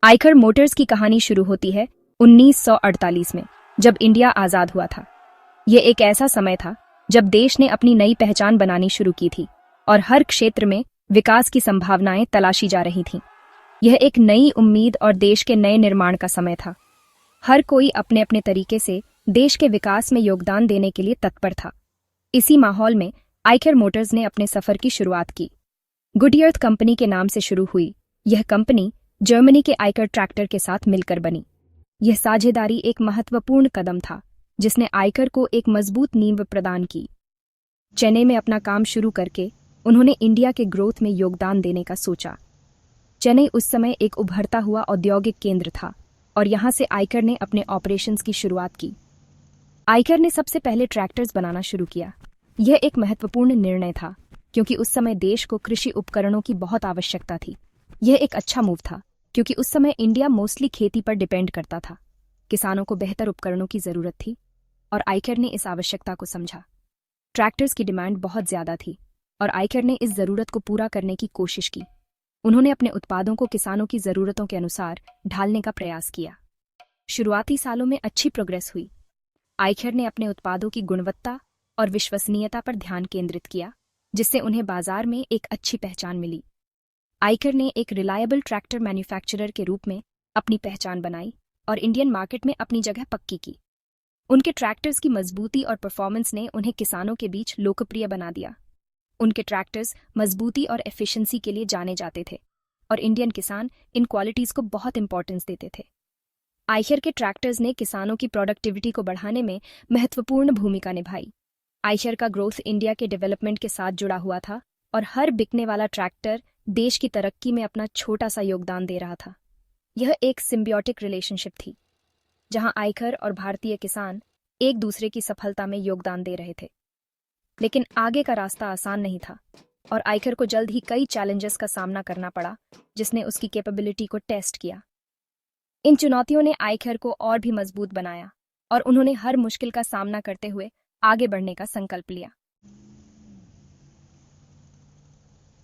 आइकर Motors की कहानी शुरू होती है 1948 में, जब इंडिया आज़ाद हुआ था। यह एक ऐसा समय था जब देश ने अपनी नई पहचान बनानी शुरू की थी और हर क्षेत्र में विकास की संभावनाएं तलाशी जा रही थीं। यह एक नई उम्मीद और देश के नए निर्माण का समय था। हर कोई अपने अपने तरीके से देश के विकास में योगदान देने के लिए तत्पर था। इसी माहौल में आइकर मोटर्स ने अपने सफर की शुरुआत की। गुडईयर कंपनी के नाम से शुरू हुई यह कंपनी जर्मनी के आइकर ट्रैक्टर के साथ मिलकर बनी। यह साझेदारी एक महत्वपूर्ण कदम था जिसने आइकर को एक मजबूत नींव प्रदान की। चेन्नई में अपना काम शुरू करके उन्होंने इंडिया के ग्रोथ में योगदान देने का सोचा। चेन्नई उस समय एक उभरता हुआ औद्योगिक केंद्र था और यहां से आइकर ने अपने ऑपरेशंस की शुरुआत की। आइकर ने सबसे पहले ट्रैक्टर्स बनाना शुरू किया। यह एक महत्वपूर्ण निर्णय था क्योंकि उस समय देश को कृषि उपकरणों की बहुत आवश्यकता थी। यह एक अच्छा मूव था क्योंकि उस समय इंडिया मोस्टली खेती पर डिपेंड करता था। किसानों को बेहतर उपकरणों की जरूरत थी और आइकर ने इस आवश्यकता को समझा। ट्रैक्टर्स की डिमांड बहुत ज्यादा थी और आइकर ने इस जरूरत को पूरा करने की कोशिश की। उन्होंने अपने उत्पादों को किसानों की जरूरतों के अनुसार ढालने का प्रयास किया। शुरुआती सालों में अच्छी प्रोग्रेस हुई। आइकर ने अपने उत्पादों की गुणवत्ता और विश्वसनीयता पर ध्यान केंद्रित किया, जिससे उन्हें बाजार में एक अच्छी पहचान मिली। आइकर ने एक रिलायबल ट्रैक्टर मैन्युफैक्चरर के रूप में अपनी पहचान बनाई और इंडियन मार्केट में अपनी जगह पक्की की। उनके ट्रैक्टर्स की मजबूती और परफॉर्मेंस ने उन्हें किसानों के बीच लोकप्रिय बना दिया। उनके ट्रैक्टर्स मजबूती और एफिशिएंसी के लिए जाने जाते थे और इंडियन किसान इन क्वालिटीज को बहुत इंपॉर्टेंस देते थे। आइकर के ट्रैक्टर्स ने किसानों की प्रोडक्टिविटी को बढ़ाने में महत्वपूर्ण भूमिका निभाई। आइकर का ग्रोथ इंडिया के डेवलपमेंट के साथ जुड़ा हुआ था और हर बिकने वाला ट्रैक्टर देश की तरक्की में अपना छोटा सा योगदान दे रहा था। यह एक सिम्बियोटिक रिलेशनशिप थी जहां आइकर और भारतीय किसान एक दूसरे की सफलता में योगदान दे रहे थे। लेकिन आगे का रास्ता आसान नहीं था और आइकर को जल्द ही कई चैलेंजेस का सामना करना पड़ा, जिसने उसकी कैपेबिलिटी को टेस्ट किया। इन चुनौतियों ने आइकर को और भी मजबूत बनाया और उन्होंने हर मुश्किल का सामना करते हुए आगे बढ़ने का संकल्प लिया।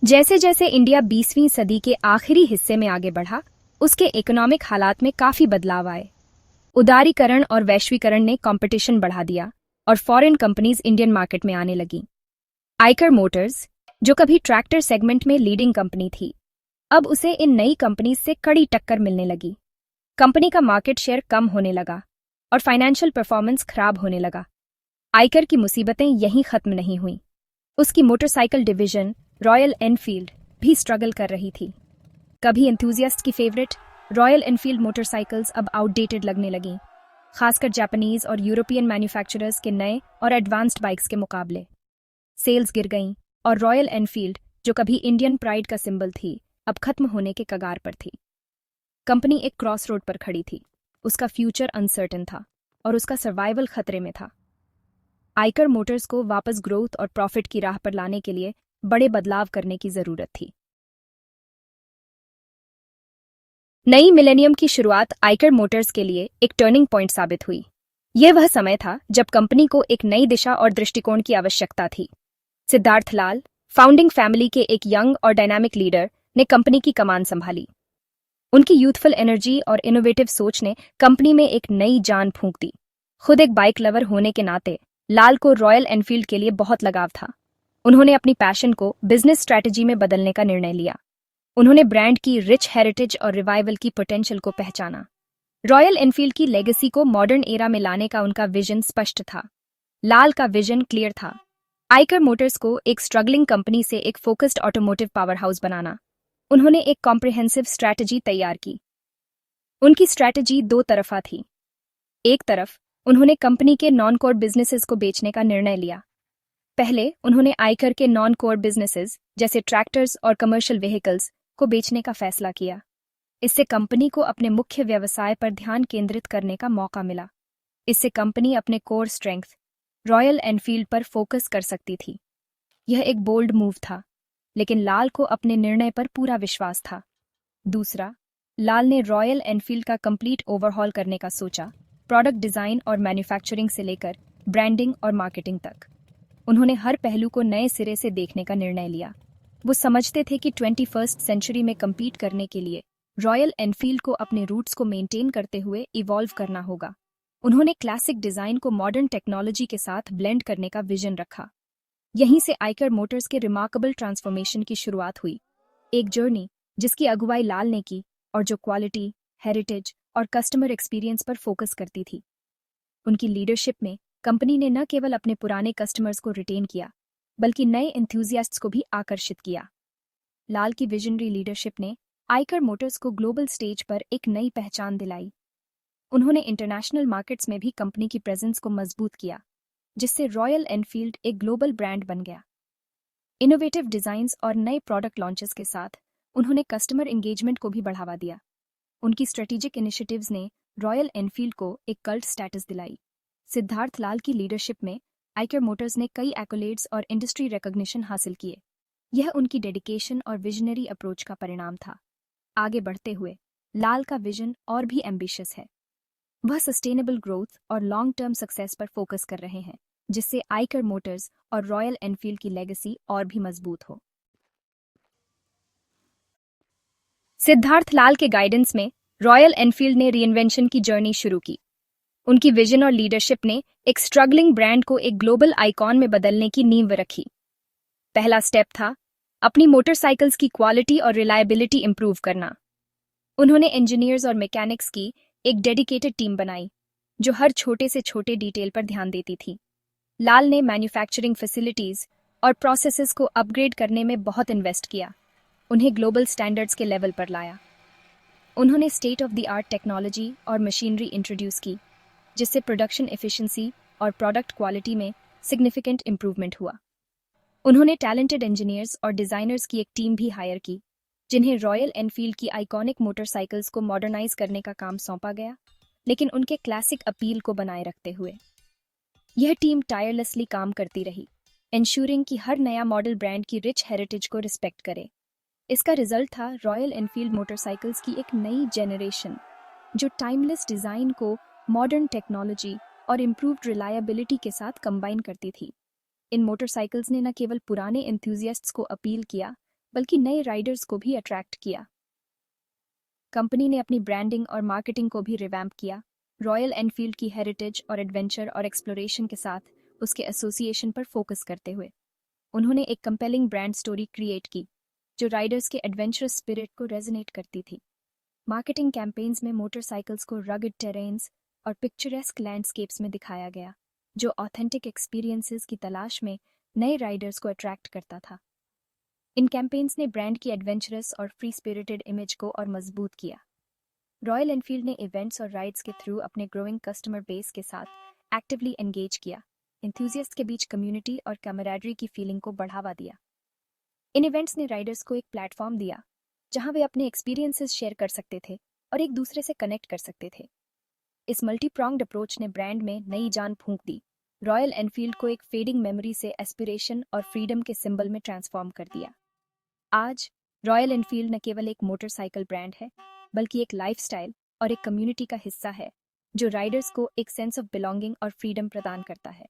जैसे जैसे इंडिया 20वीं सदी के आखिरी हिस्से में आगे बढ़ा, उसके इकोनॉमिक हालात में काफी बदलाव आए। उदारीकरण और वैश्वीकरण ने कंपटीशन बढ़ा दिया और फॉरेन कंपनीज इंडियन मार्केट में आने लगीं। आइकर मोटर्स, जो कभी ट्रैक्टर सेगमेंट में लीडिंग कंपनी थी, अब उसे इन नई कंपनीज से कड़ी टक्कर मिलने लगी। कंपनी का मार्केट शेयर कम होने लगा और फाइनेंशियल परफॉर्मेंस खराब होने लगा। आइकर की मुसीबतें यहीं खत्म नहीं हुईं। उसकी मोटरसाइकिल डिवीजन रॉयल एनफील्ड भी स्ट्रगल कर रही थी। कभी एंथुजियास्ट की फेवरेट रॉयल एनफील्ड मोटरसाइकिल्स अब आउटडेटेड लगने लगीं, खासकर जापानीज और यूरोपियन मैन्युफैक्चरर्स के नए और एडवांस्ड बाइक्स के मुकाबले। सेल्स गिर गईं और रॉयल एनफील्ड, जो कभी इंडियन प्राइड का सिंबल थी, अब खत्म होने के कगार पर थी। कंपनी एक क्रॉस रोड पर खड़ी थी। उसका फ्यूचर अनसर्टेन था और उसका सर्वाइवल खतरे में था। आइकर मोटर्स को वापस ग्रोथ और प्रॉफिट की राह पर लाने के लिए बड़े बदलाव करने की जरूरत थी। नई मिलेनियम की शुरुआत आइकर मोटर्स के लिए एक टर्निंग पॉइंट साबित हुई। यह वह समय था जब कंपनी को एक नई दिशा और दृष्टिकोण की आवश्यकता थी। सिद्धार्थ लाल, फाउंडिंग फैमिली के एक यंग और डायनामिक लीडर, ने कंपनी की कमान संभाली। उनकी यूथफुल एनर्जी और इनोवेटिव सोच ने कंपनी में एक नई जान फूंक दी। खुद एक बाइक लवर होने के नाते लाल को रॉयल एनफील्ड के लिए बहुत लगाव था। उन्होंने अपनी पैशन को बिजनेस स्ट्रैटेजी में बदलने का निर्णय लिया। उन्होंने ब्रांड की रिच हेरिटेज और रिवाइवल की पोटेंशियल को पहचाना। रॉयल एनफील्ड की लेगेसी को मॉडर्न एरा में लाने का उनका विजन स्पष्ट था। लाल का विजन क्लियर था, आइकर मोटर्स को एक स्ट्रगलिंग कंपनी से एक फोकस्ड ऑटोमोटिव पावर हाउस बनाना। उन्होंने एक कॉम्प्रिहेंसिव स्ट्रैटेजी तैयार की। उनकी स्ट्रैटेजी दो तरफा थी। एक तरफ उन्होंने कंपनी के नॉन कोर बिजनेसेस को बेचने का निर्णय लिया। पहले उन्होंने आइकर के नॉन कोर बिजनेसेस जैसे ट्रैक्टर्स और कमर्शियल व्हीकल्स को बेचने का फैसला किया। इससे कंपनी को अपने मुख्य व्यवसाय पर ध्यान केंद्रित करने का मौका मिला। इससे कंपनी अपने कोर स्ट्रेंथ रॉयल एनफील्ड पर फोकस कर सकती थी। यह एक बोल्ड मूव था, लेकिन लाल को अपने निर्णय पर पूरा विश्वास था। दूसरा, लाल ने रॉयल एनफील्ड का कंप्लीट ओवरहॉल करने का सोचा, प्रोडक्ट डिजाइन और मैन्युफैक्चरिंग से लेकर ब्रांडिंग और मार्केटिंग तक। उन्होंने हर पहलू को नए सिरे से देखने का निर्णय लिया। वो समझते थे कि 21st सेंचुरी में कम्पीट करने के लिए रॉयल एनफील्ड को अपने रूट्स को मेंटेन करते हुए इवॉल्व करना होगा। उन्होंने क्लासिक डिजाइन को मॉडर्न टेक्नोलॉजी के साथ ब्लेंड करने का विजन रखा। यहीं से आइकर मोटर्स के रिमार्केबल ट्रांसफॉर्मेशन की शुरुआत हुई, एक जर्नी जिसकी अगुवाई लाल ने की और जो क्वालिटी, हेरिटेज और कस्टमर एक्सपीरियंस पर फोकस करती थी। उनकी लीडरशिप में कंपनी ने न केवल अपने पुराने कस्टमर्स को रिटेन किया, बल्कि नए एंथुजियास्ट्स को भी आकर्षित किया। लाल की विजनरी लीडरशिप ने आइकर मोटर्स को ग्लोबल स्टेज पर एक नई पहचान दिलाई। उन्होंने इंटरनेशनल मार्केट्स में भी कंपनी की प्रेजेंस को मजबूत किया, जिससे रॉयल एनफील्ड एक ग्लोबल ब्रांड बन गया। इनोवेटिव डिजाइन्स और नए प्रोडक्ट लॉन्चेस के साथ उन्होंने कस्टमर एंगेजमेंट को भी बढ़ावा दिया। उनकी स्ट्रेटेजिक इनिशिएटिव्स ने रॉयल एनफील्ड को एक कल्ट स्टेटस दिलाई। सिद्धार्थ लाल की लीडरशिप में आइकर मोटर्स ने कई एक्कोलेड्स और इंडस्ट्री रिकॉग्निशन हासिल किए। यह उनकी डेडिकेशन और विजनरी अप्रोच का परिणाम था। आगे बढ़ते हुए लाल का विजन और भी एम्बिशियस है। वह सस्टेनेबल ग्रोथ और लॉन्ग टर्म सक्सेस पर फोकस कर रहे हैं, जिससे आइकर मोटर्स और रॉयल एनफील्ड की लेगेसी और भी मजबूत हो। सिद्धार्थ लाल के गाइडेंस में रॉयल एनफील्ड ने रीइन्वेंशन की जर्नी शुरू की। उनकी विजन और लीडरशिप ने एक स्ट्रगलिंग ब्रांड को एक ग्लोबल आइकॉन में बदलने की नींव रखी। पहला स्टेप था अपनी मोटरसाइकिल्स की क्वालिटी और रिलायबिलिटी इंप्रूव करना। उन्होंने इंजीनियर्स और मैकेनिक्स की एक डेडिकेटेड टीम बनाई, जो हर छोटे से छोटे डिटेल पर ध्यान देती थी। लाल ने मैन्युफैक्चरिंग फैसिलिटीज और प्रोसेसेस को अपग्रेड करने में बहुत इन्वेस्ट किया, उन्हें ग्लोबल स्टैंडर्ड्स के लेवल पर लाया। उन्होंने state of the art technology और मशीनरी इंट्रोड्यूस की, जिससे प्रोडक्शन एफिशिएंसी और प्रोडक्ट क्वालिटी में सिग्निफिकेंट इंप्रूवमेंट हुआ। उन्होंने टैलेंटेड इंजीनियर्स और डिजाइनर्स की एक टीम भी हायर की, जिन्हें रॉयल एनफील्ड की आइकॉनिक मोटरसाइकिल्स को मॉडर्नाइज करने का काम सौंपा गया, लेकिन उनके क्लासिक अपील को बनाए रखते हुए। यह टीम टायरलेसली काम करती रही, इंश्योरिंग कि हर नया मॉडल ब्रांड की रिच हेरिटेज को रिस्पेक्ट करे। इसका रिजल्ट था रॉयल एनफील्ड मोटरसाइकिल्स की एक नई जेनरेशन, जो टाइमलेस डिजाइन को मॉडर्न टेक्नोलॉजी और इम्प्रूव्ड रिलायबिलिटी के साथ कंबाइन करती थी। इन मोटरसाइकिल्स ने न केवल पुराने एंथुजियास्ट्स को अपील किया, बल्कि नए राइडर्स को भी अट्रैक्ट किया। कंपनी ने अपनी ब्रांडिंग और मार्केटिंग को भी रिवैम्प किया, रॉयल एनफील्ड की हेरिटेज और एडवेंचर और एक्सप्लोरेशन के साथ उसके एसोसिएशन पर फोकस करते हुए। उन्होंने एक कंपेलिंग ब्रांड स्टोरी क्रिएट की, जो राइडर्स के एडवेंचरस स्पिरिट को रेजोनेट करती थी। मार्केटिंग कैंपेन्स में मोटरसाइकिल्स को रगड टेरेन्स और पिक्चरेस्क लैंडस्केप्स में दिखाया गया, जो ऑथेंटिक एक्सपीरियंसेस की तलाश में नए राइडर्स को अट्रैक्ट करता था। इन कैंपेन्स ने ब्रांड की एडवेंचरस और फ्री स्पिरिटेड इमेज को और मजबूत किया। रॉयल एनफील्ड ने इवेंट्स और राइड्स के थ्रू अपने ग्रोइंग कस्टमर बेस के साथ एक्टिवली एंगेज किया, एंथुसियास्ट के बीच कम्युनिटी और कैमराडरी की फीलिंग को बढ़ावा दिया। इन इवेंट्स ने राइडर्स को एक प्लेटफॉर्म दिया, जहां वे अपने एक्सपीरियंसेस शेयर कर सकते थे और एक दूसरे से कनेक्ट कर सकते थे। इस मल्टी प्रॉन्ग्ड अप्रोच ने ब्रांड में नई जान फूंक दी, रॉयल एनफील्ड को एक फेडिंग मेमोरी से एस्पिरेशन और फ्रीडम के सिंबल में ट्रांसफॉर्म कर दिया। आज रॉयल एनफील्ड न केवल एक मोटरसाइकिल ब्रांड है, बल्कि एक लाइफस्टाइल और एक कम्युनिटी का हिस्सा है, जो राइडर्स को एक सेंस ऑफ बिलोंगिंग और फ्रीडम प्रदान करता है।